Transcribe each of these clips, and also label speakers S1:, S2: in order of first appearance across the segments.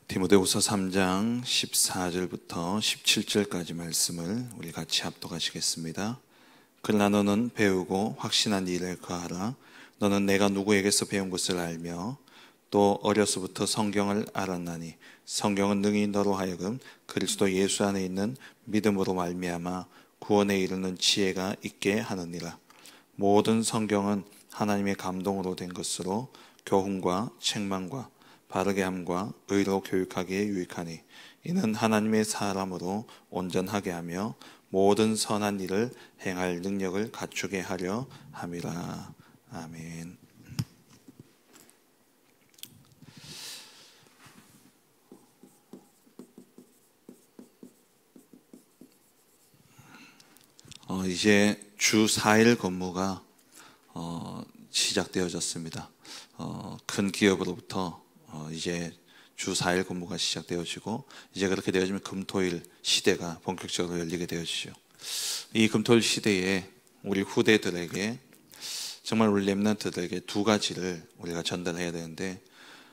S1: 디모데후서 3장 14절부터 17절까지 말씀을 우리 같이 합독하시겠습니다. 그러나 너는 배우고 확신한 일을 거하라. 너는 내가 누구에게서 배운 것을 알며 또 어려서부터 성경을 알았나니 성경은 능히 너로 하여금 그리스도 예수 안에 있는 믿음으로 말미암아 구원에 이르는 지혜가 있게 하느니라. 모든 성경은 하나님의 감동으로 된 것으로 교훈과 책망과 바르게 함과 의로 교육하기에 유익하니 이는 하나님의 사람으로 온전하게 하며 모든 선한 일을 행할 능력을 갖추게 하려 함이라. 아멘. 이제 주 4일 근무가 시작되어졌습니다. 큰 기업으로부터 이제 주 4일 근무가 시작되어지고 이제 그렇게 되어지면 금토일 시대가 본격적으로 열리게 되어지죠. 이 금토일 시대에 우리 후대들에게 정말 우리 렘넌트들에게 두 가지를 우리가 전달해야 되는데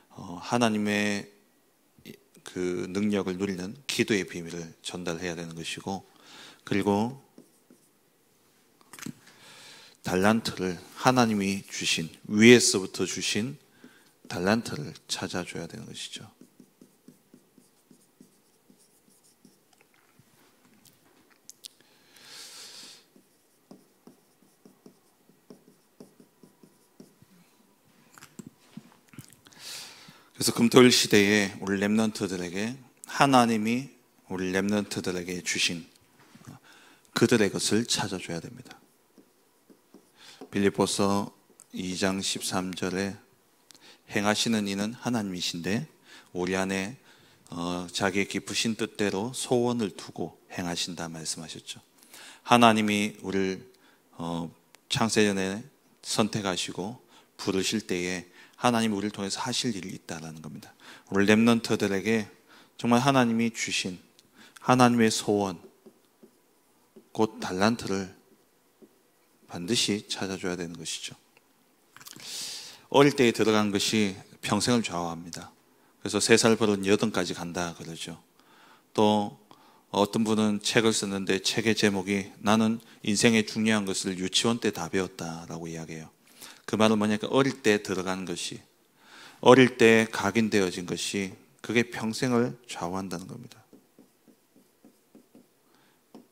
S1: 하나님의 그 능력을 누리는 기도의 비밀을 전달해야 되는 것이고 그리고 달란트를 하나님이 주신 위에서부터 주신 달란트를 찾아줘야 되는 것이죠. 그래서 금토일 시대에 우리 렘넌트들에게 하나님이 우리 렘넌트들에게 주신 그들의 것을 찾아줘야 됩니다. 빌립보서 2장 13절에 행하시는 이는 하나님이신데 우리 안에 자기의 깊으신 뜻대로 소원을 두고 행하신다 말씀하셨죠. 하나님이 우리를 창세전에 선택하시고 부르실 때에 하나님이 우리를 통해서 하실 일이 있다는 겁니다. 우리 렘넌트들에게 정말 하나님이 주신 하나님의 소원 곧 달란트를 반드시 찾아줘야 되는 것이죠. 어릴 때에 들어간 것이 평생을 좌우합니다. 그래서 3살 버릇 8까지 간다 그러죠. 또 어떤 분은 책을 썼는데 책의 제목이 나는 인생의 중요한 것을 유치원 때 다 배웠다라고 이야기해요. 그 말은 뭐냐면 어릴 때 들어간 것이 어릴 때 각인되어진 것이 그게 평생을 좌우한다는 겁니다.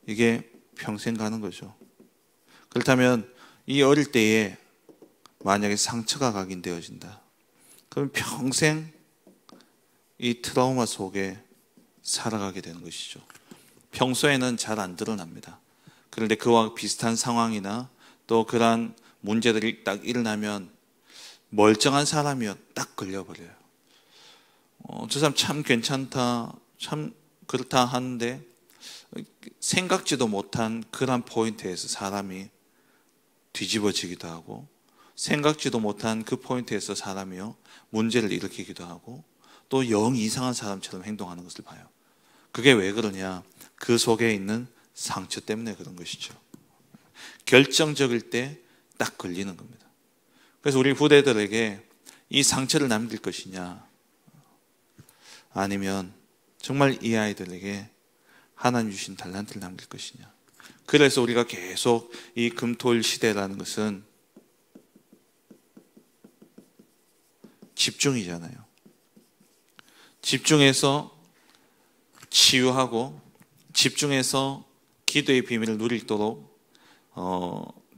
S1: 이게 평생 가는 거죠. 그렇다면 이 어릴 때에 만약에 상처가 각인되어진다. 그럼 평생 이 트라우마 속에 살아가게 되는 것이죠. 평소에는 잘 안 드러납니다. 그런데 그와 비슷한 상황이나 또 그러한 문제들이 딱 일어나면 멀쩡한 사람이요 딱 걸려버려요. 저 사람 참 괜찮다, 참 그렇다 하는데 생각지도 못한 그런 포인트에서 사람이 뒤집어지기도 하고 생각지도 못한 그 포인트에서 사람이요 문제를 일으키기도 하고 또 영 이상한 사람처럼 행동하는 것을 봐요. 그게 왜 그러냐? 그 속에 있는 상처 때문에 그런 것이죠. 결정적일 때 딱 걸리는 겁니다. 그래서 우리 후대들에게 이 상처를 남길 것이냐 아니면 정말 이 아이들에게 하나님 주신 달란트를 남길 것이냐. 그래서 우리가 계속 이 금토일 시대라는 것은 집중이잖아요. 집중해서 치유하고 집중해서 기도의 비밀을 누리도록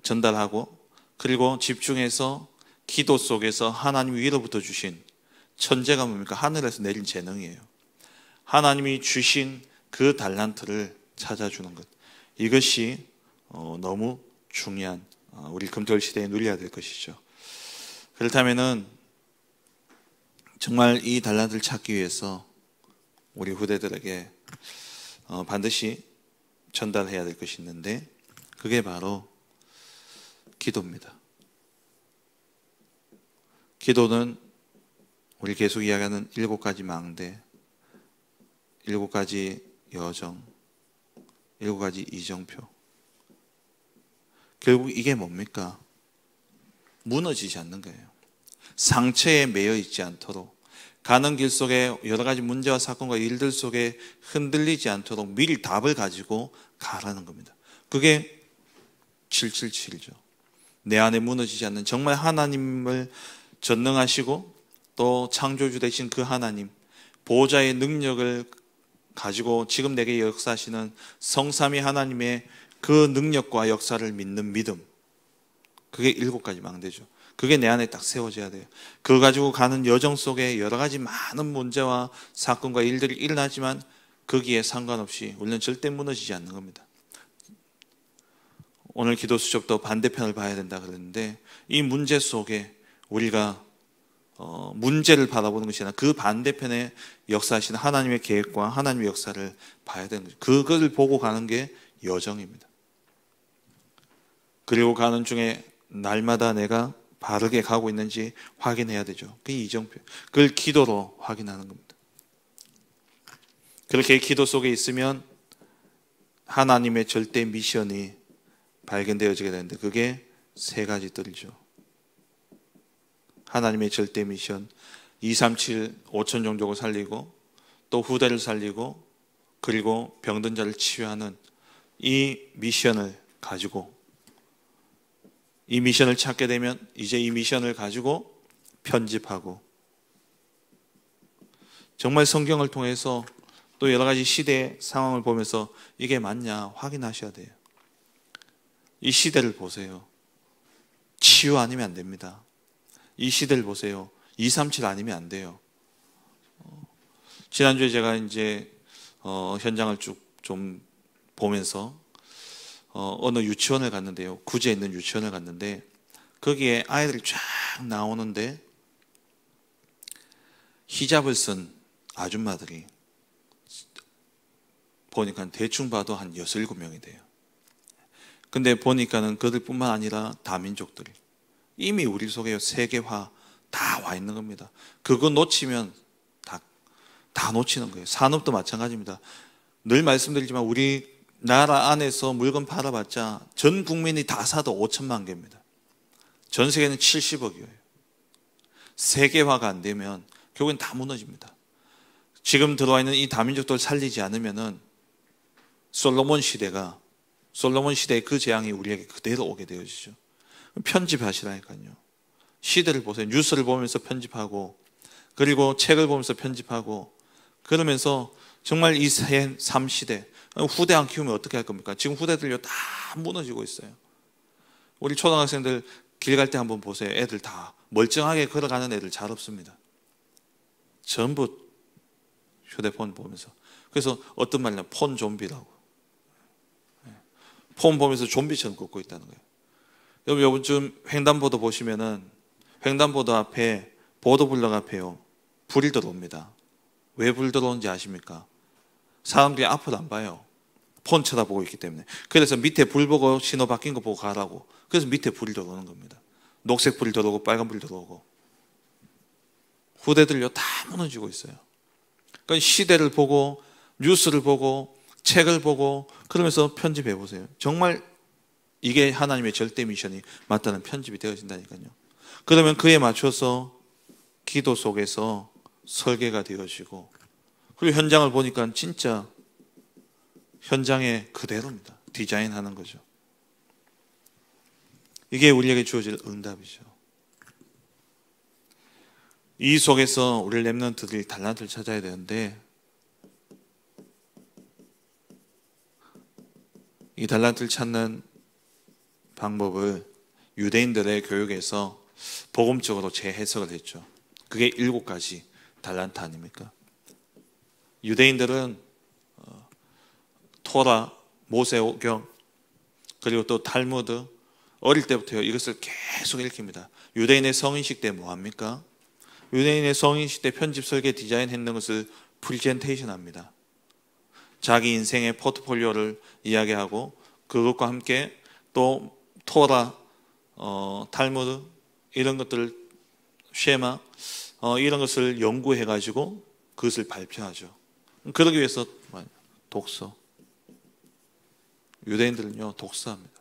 S1: 전달하고 그리고 집중해서 기도 속에서 하나님 위로부터 주신 천재가 뭡니까? 하늘에서 내린 재능이에요. 하나님이 주신 그 달란트를 찾아주는 것. 이것이 너무 중요한 우리 금토일 시대에 누려야 될 것이죠. 그렇다면은 정말 이 달란트를 찾기 위해서 우리 후대들에게 반드시 전달해야 될 것이 있는데 그게 바로 기도입니다. 기도는 우리 계속 이야기하는 7가지 망대, 7가지 여정, 7가지 이정표. 결국 이게 뭡니까? 무너지지 않는 거예요. 상처에 매여 있지 않도록 가는 길 속에 여러 가지 문제와 사건과 일들 속에 흔들리지 않도록 미리 답을 가지고 가라는 겁니다. 그게 777이죠. 내 안에 무너지지 않는, 정말 하나님을 전능하시고 또 창조주 되신 그 하나님, 보호자의 능력을 가지고 지금 내게 역사하시는 성삼위 하나님의 그 능력과 역사를 믿는 믿음, 그게 7가지 망대죠. 그게 내 안에 딱 세워져야 돼요. 그거 가지고 가는 여정 속에 여러 가지 많은 문제와 사건과 일들이 일어나지만 거기에 상관없이 우리는 절대 무너지지 않는 겁니다. 오늘 기도 수첩도 반대편을 봐야 된다 그랬는데, 이 문제 속에 우리가 문제를 바라보는 것이 아니라 그 반대편에 역사하시는 하나님의 계획과 하나님의 역사를 봐야 되는 거죠. 그걸 보고 가는 게 여정입니다. 그리고 가는 중에 날마다 내가 바르게 가고 있는지 확인해야 되죠. 그게 이정표. 그걸 기도로 확인하는 겁니다. 그렇게 기도 속에 있으면 하나님의 절대 미션이 발견되어지게 되는데, 그게 3가지들이죠. 하나님의 절대 미션, 237 5천 종족을 살리고 또 후대를 살리고 그리고 병든 자를 치유하는 이 미션을 가지고, 이 미션을 찾게 되면 이제 이 미션을 가지고 편집하고, 정말 성경을 통해서 또 여러 가지 시대의 상황을 보면서 이게 맞냐 확인하셔야 돼요. 이 시대를 보세요. 치유 아니면 안 됩니다. 이 시대를 보세요. 237 아니면 안 돼요. 지난주에 제가 이제 현장을 쭉 좀 보면서 어느 유치원을 갔는데요. 구제에 있는 유치원을 갔는데 거기에 아이들이 쫙 나오는데 히잡을 쓴 아줌마들이 보니까 대충 봐도 한 6, 7명이 돼요. 근데 보니까는 그들뿐만 아니라 다민족들이 이미 우리 속에 세계화 다 와 있는 겁니다. 그거 놓치면 다 놓치는 거예요. 산업도 마찬가지입니다. 늘 말씀드리지만 우리 나라 안에서 물건 팔아봤자 전 국민이 다 사도 5천만 개입니다. 전 세계는 70억이에요. 세계화가 안 되면 결국엔 다 무너집니다. 지금 들어와 있는 이 다민족들 살리지 않으면은 솔로몬 시대의 그 재앙이 우리에게 그대로 오게 되어지죠. 편집하시라니까요. 시대를 보세요. 뉴스를 보면서 편집하고, 그리고 책을 보면서 편집하고, 그러면서 정말 이 삶 시대, 후대 안 키우면 어떻게 할 겁니까? 지금 후대들요 다 무너지고 있어요. 우리 초등학생들 길 갈 때 한번 보세요. 애들 다 멀쩡하게 걸어가는 애들 잘 없습니다. 전부 휴대폰 보면서. 그래서 어떤 말이냐, 폰 좀비라고. 폰 보면서 좀비처럼 걷고 있다는 거예요. 여러분, 요즘쯤 횡단보도 보시면은 횡단보도 앞에, 보도블럭 앞에요, 불이 들어옵니다. 왜 불 들어오는지 아십니까? 사람들이 앞을 안 봐요. 폰 쳐다보고 있기 때문에. 그래서 밑에 불 보고 신호 바뀐 거 보고 가라고. 그래서 밑에 불이 들어오는 겁니다. 녹색 불이 들어오고 빨간 불이 들어오고. 후대들요 다 무너지고 있어요. 그러니까 시대를 보고 뉴스를 보고 책을 보고 그러면서 편집해 보세요. 정말 이게 하나님의 절대 미션이 맞다는 편집이 되어진다니까요. 그러면 그에 맞춰서 기도 속에서 설계가 되어지고, 그리고 현장을 보니까 진짜 현장에 그대로입니다. 디자인하는 거죠. 이게 우리에게 주어질 응답이죠. 이 속에서 우리 렘넌트들이 달란트를 찾아야 되는데, 이 달란트를 찾는 방법을 유대인들의 교육에서 복음적으로 재해석을 했죠. 그게 7가지 달란트 아닙니까? 유대인들은 토라, 모세오경, 그리고 또 탈무드, 어릴 때부터 이것을 계속 읽힙니다. 유대인의 성인식 때 뭐합니까? 유대인의 성인식 때 편집, 설계, 디자인 했는 것을 프리젠테이션 합니다. 자기 인생의 포트폴리오를 이야기하고, 그것과 함께 또 토라, 탈무드, 이런 것들, 쉐마, 이런 것을 연구해가지고 그것을 발표하죠. 그러기 위해서 독서. 유대인들은요 독서합니다.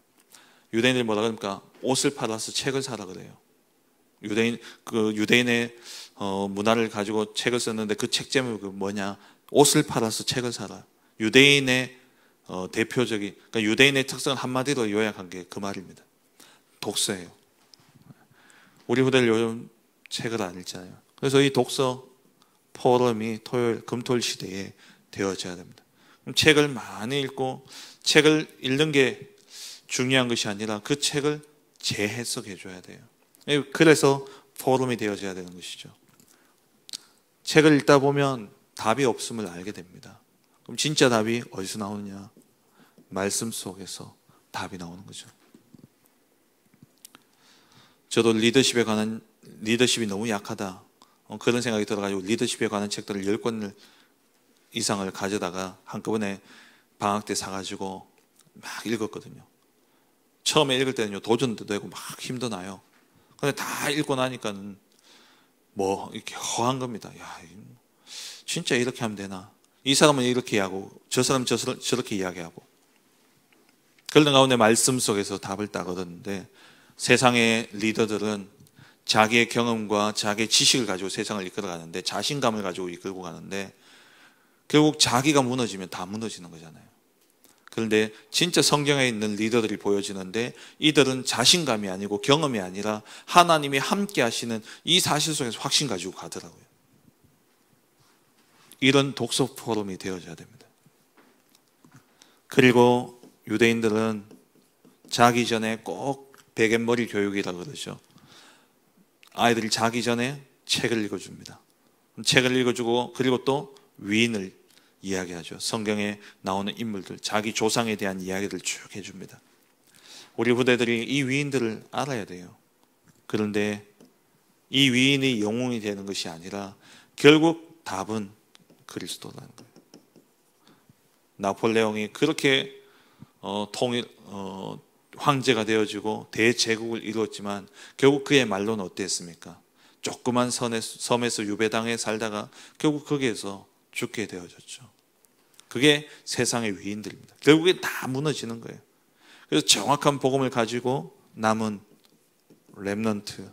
S1: 유대인들이 뭐라 그럽니까? 옷을 팔아서 책을 사라 그래요. 유대인의 문화를 가지고 책을 썼는데 그 책 제목이 뭐냐? 옷을 팔아서 책을 사라. 유대인의 대표적인, 그러니까 유대인의 특성을 한마디로 요약한 게 그 말입니다. 독서예요. 우리 후대들 요즘 책을 안 읽잖아요. 그래서 이 독서 포럼이 금토일 시대에 되어져야 됩니다. 그럼 책을 많이 읽고, 책을 읽는 게 중요한 것이 아니라 그 책을 재해석해 줘야 돼요. 그래서 포럼이 되어져야 되는 것이죠. 책을 읽다 보면 답이 없음을 알게 됩니다. 그럼 진짜 답이 어디서 나오느냐? 말씀 속에서 답이 나오는 거죠. 저도 리더십이 너무 약하다, 그런 생각이 들어가지고 리더십에 관한 책들을 10권 이상을 가져다가 한꺼번에 방학 때 사가지고 막 읽었거든요. 처음에 읽을 때는요, 도전도 되고 막 힘도 나요. 근데 다 읽고 나니까는 뭐 이렇게 허한 겁니다. 야, 진짜 이렇게 하면 되나? 이 사람은 이렇게 하고 저 사람은 저렇게 이야기하고. 그런 가운데 말씀 속에서 답을 딱 얻었는데, 세상의 리더들은 자기의 경험과 자기의 지식을 가지고 세상을 이끌어가는데, 자신감을 가지고 이끌고 가는데, 결국 자기가 무너지면 다 무너지는 거잖아요. 그런데 진짜 성경에 있는 리더들이 보여지는데, 이들은 자신감이 아니고 경험이 아니라 하나님이 함께 하시는 이 사실 속에서 확신 가지고 가더라고요. 이런 독서 포럼이 되어져야 됩니다. 그리고 유대인들은 자기 전에 꼭 베갯머리 교육이라고 그러죠. 아이들이 자기 전에 책을 읽어줍니다. 책을 읽어주고, 그리고 또 위인을 이야기하죠. 성경에 나오는 인물들, 자기 조상에 대한 이야기를 쭉 해줍니다. 우리 후대들이 이 위인들을 알아야 돼요. 그런데 이 위인이 영웅이 되는 것이 아니라 결국 답은 그리스도라는 거예요. 나폴레옹이 그렇게 황제가 되어지고 대제국을 이루었지만 결국 그의 말로는 어땠습니까? 조그만 섬에서 유배당해 살다가 결국 거기에서 죽게 되어졌죠. 그게 세상의 위인들입니다. 결국에 다 무너지는 거예요. 그래서 정확한 복음을 가지고 남은 렘넌트,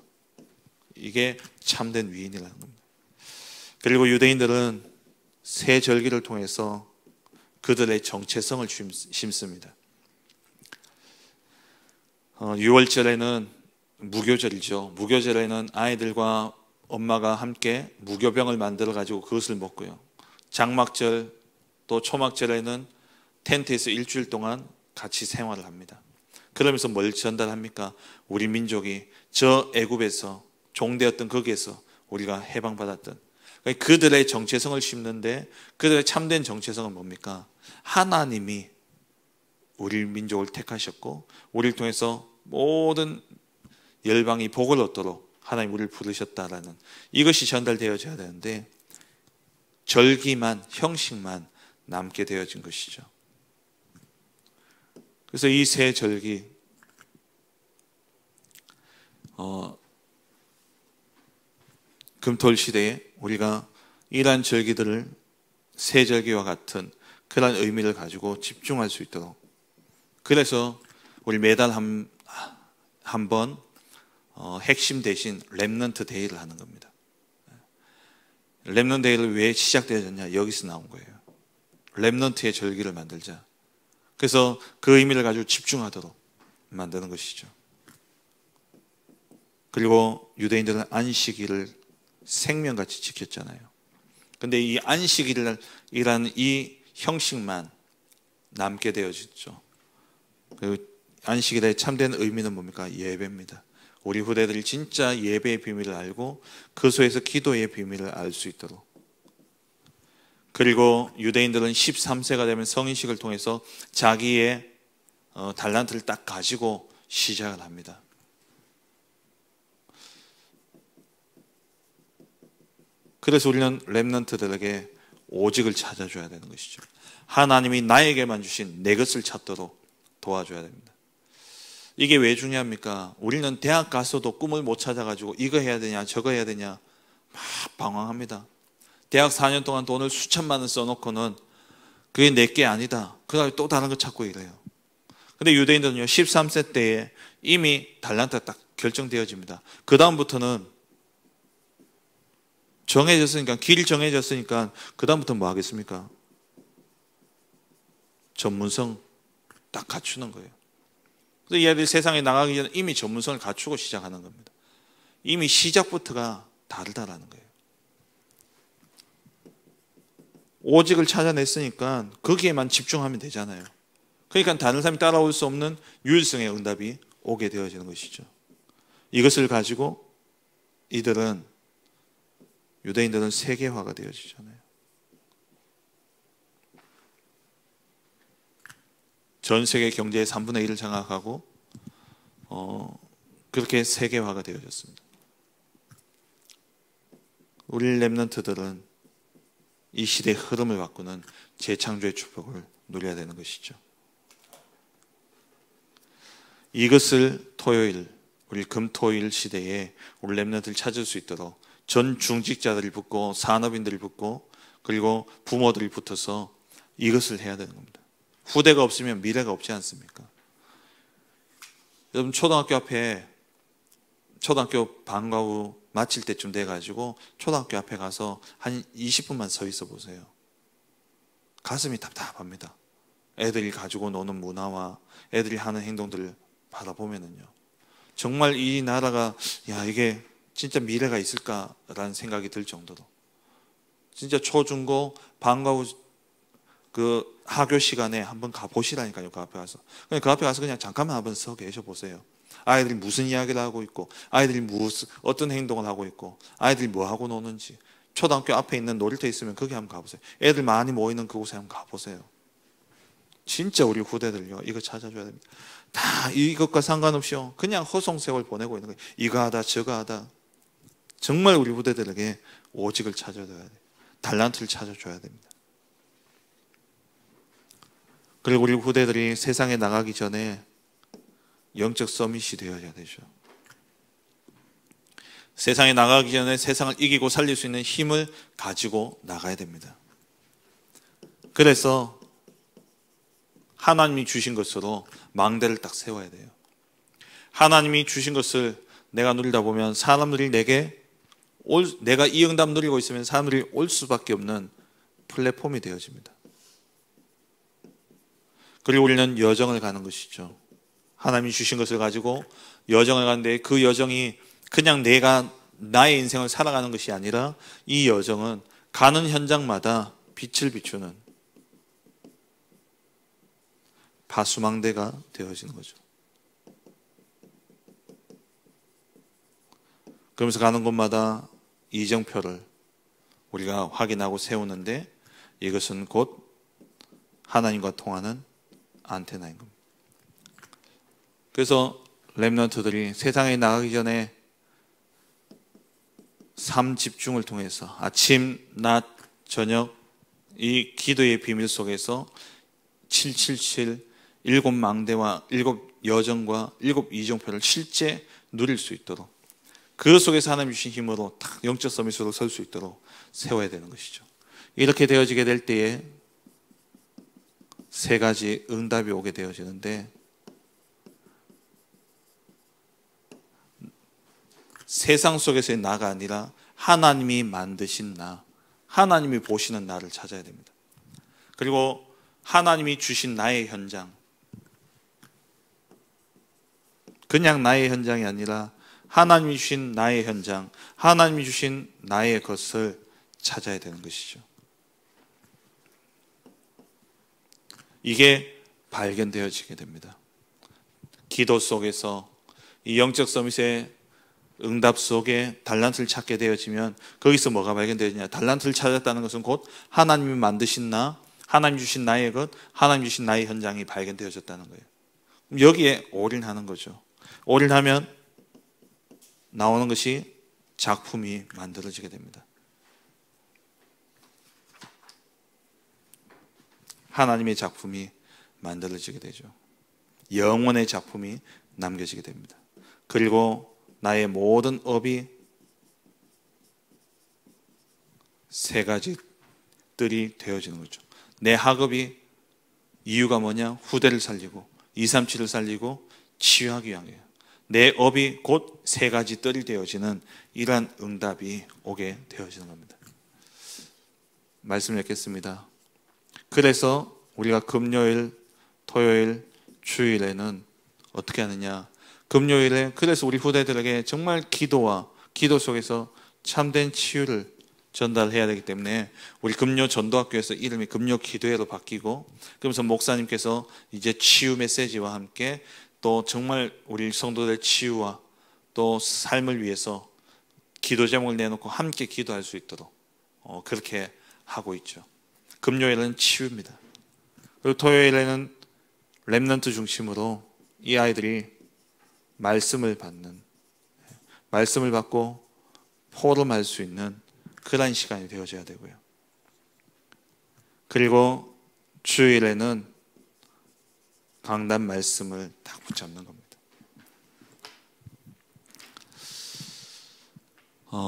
S1: 이게 참된 위인이라는 겁니다. 그리고 유대인들은 새 절기를 통해서 그들의 정체성을 심습니다. 6월절에는 무교절이죠. 무교절에는 아이들과 엄마가 함께 무교병을 만들어 가지고 그것을 먹고요. 장막절 또 초막절에는 텐트에서 일주일 동안 같이 생활을 합니다. 그러면서 뭘 전달합니까? 우리 민족이 저 애굽에서 종되었던 거기에서 우리가 해방받았던, 그들의 정체성을 심는데, 그들의 참된 정체성은 뭡니까? 하나님이 우리 민족을 택하셨고 우리를 통해서 모든 열방이 복을 얻도록 하나님 우리를 부르셨다라는 이것이 전달되어져야 되는데, 절기만, 형식만 남게 되어진 것이죠. 그래서 이 새 절기, 금토일 시대에 우리가 이러한 절기들을 새 절기와 같은 그런 의미를 가지고 집중할 수 있도록, 그래서 우리 매달 한 번 핵심 대신 렘넌트 데이를 하는 겁니다. 렘넌트 데이를 왜 시작되어졌냐? 여기서 나온 거예요. 렘넌트의 절기를 만들자. 그래서 그 의미를 가지고 집중하도록 만드는 것이죠. 그리고 유대인들은 안식일을 생명같이 지켰잖아요. 근데 이 안식일이라는 이 형식만 남게 되어졌죠. 그 안식일의 참된 의미는 뭡니까? 예배입니다. 우리 후대들이 진짜 예배의 비밀을 알고 그 속에서 기도의 비밀을 알 수 있도록. 그리고 유대인들은 13세가 되면 성인식을 통해서 자기의 달란트를 딱 가지고 시작을 합니다. 그래서 우리는 렘넌트들에게 오직을 찾아줘야 되는 것이죠. 하나님이 나에게만 주신 내 것을 찾도록 도와줘야 됩니다. 이게 왜 중요합니까? 우리는 대학 가서도 꿈을 못 찾아가지고 이거 해야 되냐 저거 해야 되냐 막 방황합니다. 대학 4년 동안 돈을 수천만 원 써놓고는 그게 내게 아니다, 그 다음에 또 다른 거 찾고 이래요. 근데 유대인들은요, 13세 때에 이미 달란트가 딱 결정되어집니다. 그 다음부터는 정해졌으니까, 길 정해졌으니까 그다음부터 뭐 하겠습니까? 전문성 딱 갖추는 거예요. 그래서 이 아이들이 세상에 나가기 전에 이미 전문성을 갖추고 시작하는 겁니다. 이미 시작부터가 다르다라는 거예요. 오직을 찾아냈으니까 거기에만 집중하면 되잖아요. 그러니까 다른 사람이 따라올 수 없는 유일성의 응답이 오게 되어지는 것이죠. 이것을 가지고 유대인들은 세계화가 되어지잖아요. 전 세계 경제의 3분의 1을 장악하고 그렇게 세계화가 되어졌습니다. 우리 렘넌트들은 이 시대의 흐름을 바꾸는 재창조의 축복을 누려야 되는 것이죠. 이것을 우리 금토일 시대에 우리 렘넌트를 찾을 수 있도록 전 중직자들이 붙고 산업인들이 붙고 그리고 부모들이 붙어서 이것을 해야 되는 겁니다. 후대가 없으면 미래가 없지 않습니까? 여러분 초등학교 방과 후 마칠 때쯤 돼가지고 초등학교 앞에 가서 한 20분만 서 있어 보세요. 가슴이 답답합니다. 애들이 가지고 노는 문화와 애들이 하는 행동들을 바라보면은요, 정말 이 나라가 이게 진짜 미래가 있을까라는 생각이 들 정도로 진짜 초중고 방과 후 그 하교 시간에 한번 가보시라니까요. 그 앞에 가서 그냥 잠깐만 한번 서 계셔 보세요. 아이들이 무슨 이야기를 하고 있고 아이들이 어떤 행동을 하고 있고 아이들이 뭐 하고 노는지, 초등학교 앞에 있는 놀이터 있으면 거기 한번 가보세요. 애들 많이 모이는 그곳에 한번 가보세요. 진짜 우리 후대들요, 이거 찾아줘야 됩니다. 다 이것과 상관없이요, 그냥 허송세월 보내고 있는 거예요. 이거 하다 저거 하다. 정말 우리 후대들에게 오직을 찾아줘야 돼요. 달란트를 찾아줘야 됩니다. 그리고 우리 후대들이 세상에 나가기 전에 영적 서밋이 되어야 되죠. 세상에 나가기 전에 세상을 이기고 살릴 수 있는 힘을 가지고 나가야 됩니다. 그래서 하나님이 주신 것으로 망대를 딱 세워야 돼요. 하나님이 주신 것을 내가 누리다 보면 사람들이 내가 이 응답 누리고 있으면 사람들이 올 수밖에 없는 플랫폼이 되어집니다. 그리고 우리는 여정을 가는 것이죠. 하나님이 주신 것을 가지고 여정을 가는데 그 여정이 그냥 내가 나의 인생을 살아가는 것이 아니라 이 여정은 가는 현장마다 빛을 비추는 파수망대가 되어지는 거죠. 그러면서 가는 곳마다 이정표를 우리가 확인하고 세우는데 이것은 곧 하나님과 통하는 안테나인 겁니다. 그래서 렘넌트들이 세상에 나가기 전에 삶 집중을 통해서 아침, 낮, 저녁 이 기도의 비밀 속에서 777 7 망대와 7 여정과 7 이정표를 실제 누릴 수 있도록 그 속에서 하나님 주신 힘으로 딱 영적 서밋으로 설 수 있도록 세워야 되는 것이죠. 이렇게 되어지게 될 때에 세 가지 응답이 오게 되어지는데, 세상 속에서의 나가 아니라 하나님이 만드신 나, 하나님이 보시는 나를 찾아야 됩니다. 그리고 하나님이 주신 나의 현장, 그냥 나의 현장이 아니라 하나님이 주신 나의 현장, 하나님이 주신 나의 것을 찾아야 되는 것이죠. 이게 발견되어지게 됩니다. 기도 속에서 이 영적 서밋의 응답 속에 달란트를 찾게 되어지면 거기서 뭐가 발견되느냐? 달란트를 찾았다는 것은 곧 하나님이 만드신 나, 하나님 주신 나의 것, 하나님 주신 나의 현장이 발견되어졌다는 거예요. 여기에 올인하는 거죠. 올인하면 나오는 것이 작품이 만들어지게 됩니다. 하나님의 작품이 만들어지게 되죠. 영원의 작품이 남겨지게 됩니다. 그리고 나의 모든 업이 세 가지들이 되어지는 거죠. 내 학업이 이유가 뭐냐? 후대를 살리고 237을 살리고 치유하기 위함이에요. 내 업이 곧 세 가지 뜰이 되어지는 이러한 응답이 오게 되어지는 겁니다. 말씀 읽겠습니다. 그래서 우리가 금요일, 토요일, 주일에는 어떻게 하느냐? 금요일에 그래서 우리 후대들에게 정말 기도와 기도 속에서 참된 치유를 전달해야 되기 때문에 우리 금요 전도학교에서 이름이 금요 기도회로 바뀌고, 그러면서 목사님께서 이제 치유 메시지와 함께 또 정말 우리 성도들 치유와 또 삶을 위해서 기도 제목을 내놓고 함께 기도할 수 있도록 그렇게 하고 있죠. 금요일은 치유입니다. 그리고 토요일에는 렘넌트 중심으로 이 아이들이 말씀을 받고 포럼할 수 있는 그런 시간이 되어져야 되고요. 그리고 주일에는 강단 말씀을 딱 붙잡는 겁니다.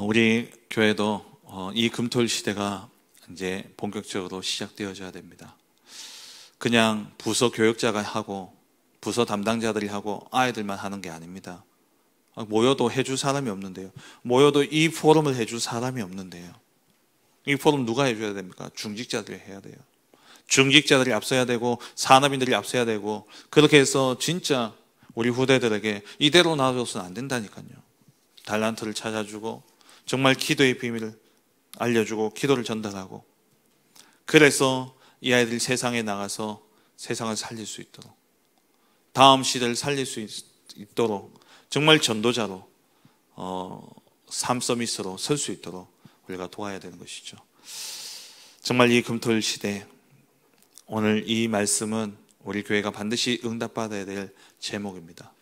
S1: 우리 교회도 이 금토일 시대가 이제 본격적으로 시작되어져야 됩니다. 그냥 부서 교역자가 하고 부서 담당자들이 하고 아이들만 하는 게 아닙니다. 모여도 해줄 사람이 없는데요. 모여도 이 포럼을 해줄 사람이 없는데요. 이 포럼 누가 해줘야 됩니까? 중직자들이 해야 돼요. 중직자들이 앞서야 되고 산업인들이 앞서야 되고, 그렇게 해서 진짜 우리 후대들에게 이대로 놔둬서는 안 된다니까요. 달란트를 찾아주고 정말 기도의 비밀을 알려주고 기도를 전달하고, 그래서 이 아이들이 세상에 나가서 세상을 살릴 수 있도록, 다음 시대를 살릴 수 있도록 정말 전도자로 삼서밋으로 설 수 있도록 우리가 도와야 되는 것이죠. 정말 이 금토일 시대, 오늘 이 말씀은 우리 교회가 반드시 응답받아야 될 제목입니다.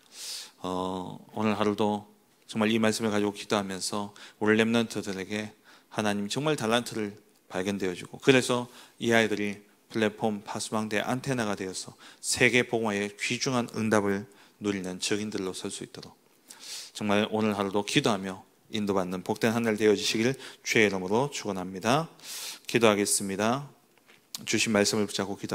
S1: 오늘 하루도 정말 이 말씀을 가지고 기도하면서 우리 렘넌트들에게 하나님 정말 달란트를 발견되어주고, 그래서 이 아이들이 플랫폼 파수방대 안테나가 되어서 세계 복음화의 귀중한 응답을 누리는 증인들로 설 수 있도록 정말 오늘 하루도 기도하며 인도받는 복된 한 날 되어지시길 주의 이름으로 축원합니다. 기도하겠습니다. 주신 말씀을 붙잡고 기도.